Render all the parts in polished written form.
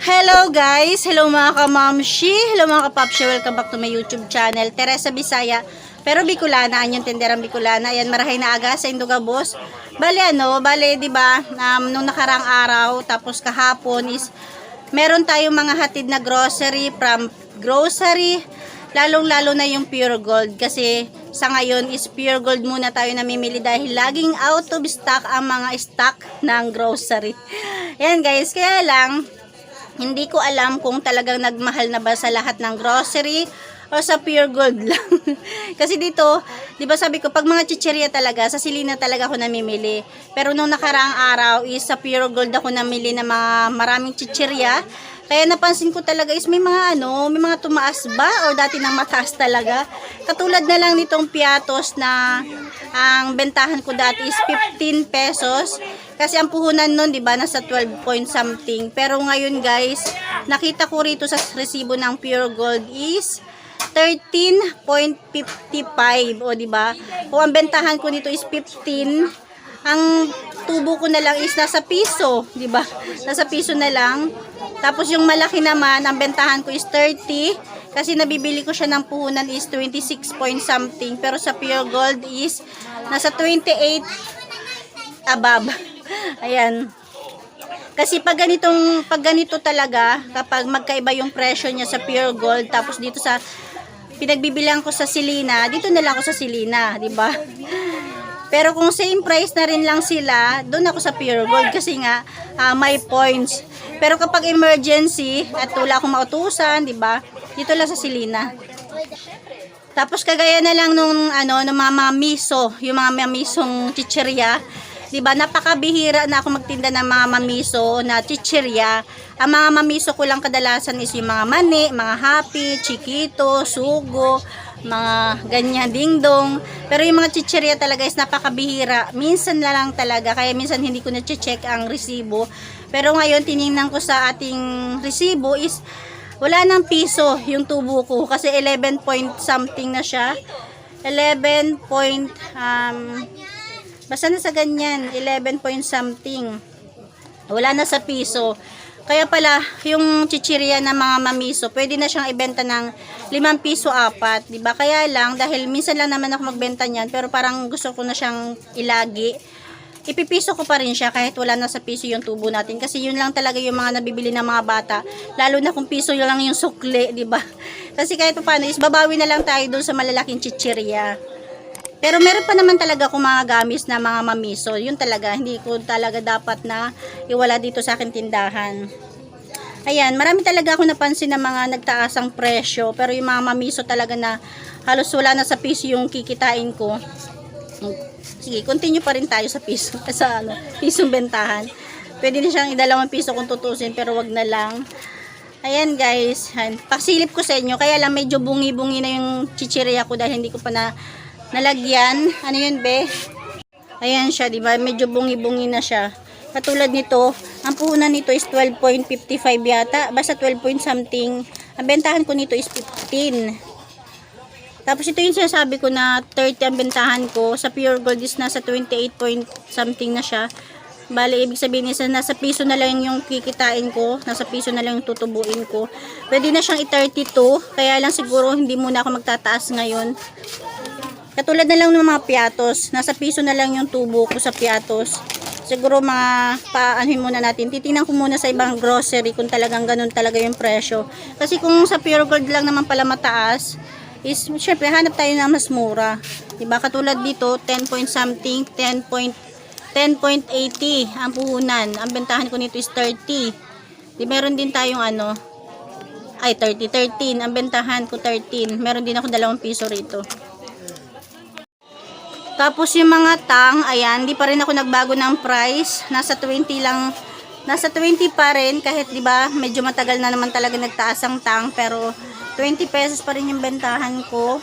Hello guys! Hello mga kamamshi! Hello mga kapapshi! Welcome back to my YouTube channel. Teresa Bisaya, pero Bicolana, anyong tenderang Bicolana. Ayan, marahay na aga sa Indogabos. Bale, diba, nung nakarang araw, tapos kahapon is, meron tayong mga hatid na grocery from grocery, lalong-lalo na yung Pure Gold. Kasi sa ngayon is Pure Gold muna tayo namimili dahil laging out of stock ang mga stock ng grocery. Ayan guys, kaya lang, hindi ko alam kung talagang nagmahal na ba sa lahat ng grocery o sa Pure Gold lang. Kasi dito, di ba sabi ko, pag mga chichirya talaga, sa Silina talaga ako namimili. Pero nung nakaraang araw is sa Pure Gold ako namili ng mga maraming chichirya. Kaya napansin ko talaga is may mga may mga tumaas ba o dati nang mataas talaga. Katulad na lang nitong piatos na ang bentahan ko dati is 15 pesos. Kasi ang puhunan nun, di ba, nasa 12 point something. Pero ngayon guys, nakita ko rito sa resibo ng Pure Gold is 13.55, o di ba? Kung ang bentahan ko nito is 15, ang tubo ko na lang is nasa piso, di ba? Nasa piso na lang. Tapos yung malaki naman, ang bentahan ko is 30, kasi nabibili ko siya ng puhunan is 26 point something, pero sa Pure Gold is nasa 28 above. Ayan. Kasi pag ganito talaga, kapag magkaiba yung presyo niya sa Pure Gold, tapos dito sa pinagbibilang ko sa Silina, dito na lang ako sa Silina, di ba? Pero kung same price na rin lang sila, doon ako sa Pure Gold kasi nga may points. Pero kapag emergency at wala akong mautusan, di ba? Dito lang sa Silina. Tapos kagaya na lang nung mga mamiso, yung mga mamisong chichirya. Diba, napakabihira na ako magtinda ng mga mamiso na chichirya. Ang mga mamiso ko lang kadalasan is yung mga mani, mga happy, chiquito, sugo, mga ganyan, dingdong. Pero yung mga chichirya talaga is napakabihira. Minsan na lang talaga, kaya minsan hindi ko na-check ang resibo. Pero ngayon, tinignan ko sa ating resibo is wala ng piso yung tubo ko. Kasi 11 point something na siya. 11 point, basta na sa ganyan, 11 point something. Wala na sa piso. Kaya pala, yung chichirya na mga mamiso, pwede na siyang ibenta ng 5 piso 4. Diba? Kaya lang, dahil minsan lang naman ako magbenta niyan, pero parang gusto ko na siyang ilagi. Ipipiso ko pa rin siya kahit wala na sa piso yung tubo natin. Kasi yun lang talaga yung mga nabibili ng mga bata. Lalo na kung piso yun lang yung sukli, diba? Kasi kahit paano, is babawi na lang tayo doon sa malalaking chichirya. Pero meron pa naman talaga akong mga gamis na mga mamiso. Yun talaga, hindi ko talaga dapat na iwala dito sa akin tindahan. Ayan, marami talaga ako napansin na mga nagtaasang presyo. Pero yung mga mamiso talaga na halos wala na sa piso yung kikitain ko. Sige, continue pa rin tayo sa piso. Sa pisong bentahan. Pwede na siyang ida2 piso kung tutusin, pero wag na lang. Ayan guys, pasilip ko sa inyo. Kaya lang medyo bungi-bungi na yung chichirya ko dahil hindi ko pa nalagyan. Ano yun, be? Ayan siya, diba? Medyo bungi-bungi na siya. Katulad nito, ang puhunan nito is 12.55 yata. Basta 12 point something. Ang bentahan ko nito is 15. Tapos ito yung sinasabi ko na 30 ang bentahan ko. Sa Pure Gold is nasa 28 point something na siya. Bale, ibig sabihin is nasa piso na lang yung kikitain ko. Nasa piso na lang yung tutubuin ko. Pwede na siyang i-32. Kaya lang siguro hindi muna ako magtataas ngayon. Katulad na lang ng mga piatos. Nasa piso na lang yung tubo ko sa piatos. Siguro mga paanhin muna natin. Titingnan ko muna sa ibang grocery kung talagang ganun talaga yung presyo. Kasi kung sa Pure Gold lang naman pala mataas, is syempre hanap tayo na mas mura. Diba? Katulad dito, 10 point something, 10.80 ang puhunan. Ang bentahan ko nito is 30. Di meron din tayong 13. Ang bentahan ko 13. Meron din ako 2 piso rito. Tapos yung mga tang, ayan, di pa rin ako nagbago ng price. Nasa 20 lang. Nasa 20 pa rin kahit 'di ba, medyo matagal na naman talaga nagtaas ang tang, pero 20 pesos pa rin yung bentahan ko.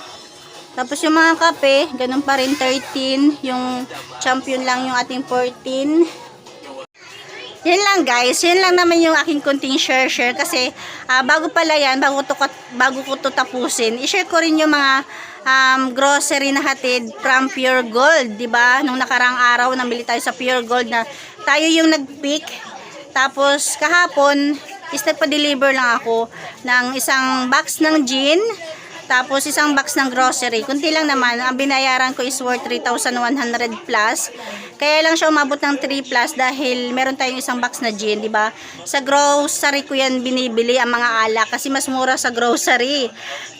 Tapos yung mga kape, ganun pa rin 13, yung champion lang yung ating 14. Yan lang guys, yan lang naman yung aking konting share kasi bago pala yan, bago ko to tapusin, i-share ko rin yung mga grocery na hatid from Pure Gold, 'di ba? Nung nakarang araw namili tayo sa Pure Gold na tayo yung nag-pick. Tapos kahapon is nagpa-deliver lang ako ng isang box ng gin, tapos isang box ng grocery. Kunti lang naman, ang binayaran ko is worth 3,100 plus. Kaya lang siya umabot ng 3 plus dahil meron tayong isang box na gin, di ba? Sa grocery ko yan binibili ang mga alak kasi mas mura sa grocery.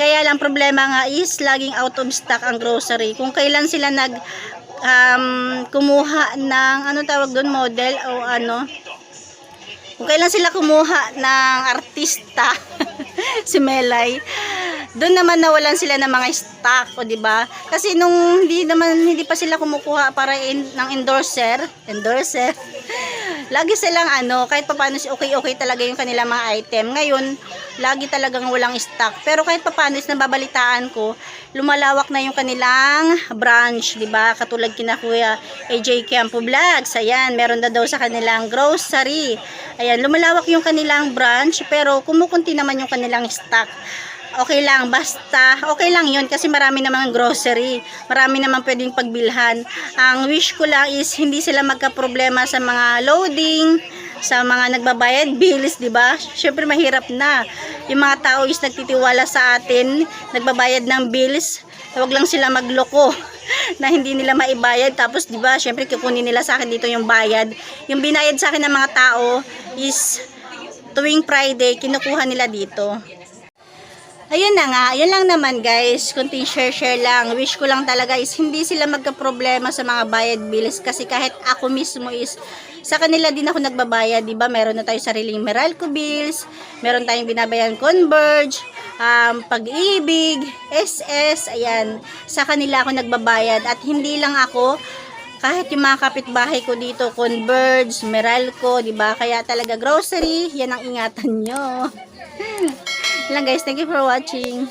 Kaya lang problema nga is laging out of stock ang grocery. Kung kailan sila kumuha ng ano tawag doon, model o ano, kung kailan sila kumuha ng artista si Melay, doon naman nawalan sila ng mga stock, o di ba? Kasi nung hindi pa sila kumukuha para ng endorser, lagi silang kahit papaano okay talaga yung kanilang mga item. Ngayon, lagi talagang walang stock. Pero kahit papaano is nababalitaan ko, lumalawak na yung kanilang branch, di ba? Katulad kina Kuya AJ Campo Vlogs. Ayan, meron na daw sa kanilang grocery. Ayan, lumalawak yung kanilang branch, pero kumukunti naman yung kanilang stock. Okay lang, basta okay lang yun kasi marami namang grocery, marami namang pwedeng pagbilhan. Ang wish ko lang is hindi sila magka-problema sa mga loading, sa mga nagbabayad bills, di ba? Syempre mahirap na. Yung mga tao is nagtitiwala sa atin, nagbabayad ng bills, huwag lang sila magloko na hindi nila maibayad. Tapos di ba, syempre kukunin nila sa akin dito yung bayad. Yung binayad sa akin ng mga tao is tuwing Friday, kinukuha nila dito. Ayun na nga, yun lang naman guys, kunting share lang. Wish ko lang talaga is hindi sila magka-problema sa mga bayad bills kasi kahit ako mismo is sa kanila din ako nagbabayad, 'di ba? Meron na tayo sariling Meralco bills, meron tayong binabayaran Converge, Pag-ibig, SS, ayan. Sa kanila ako nagbabayad at hindi lang ako, kahit yung mga kapitbahay ko dito, Converge, Meralco, 'di ba? Kaya talaga grocery, yan ang ingatan nyo. Lang guys, thank you for watching.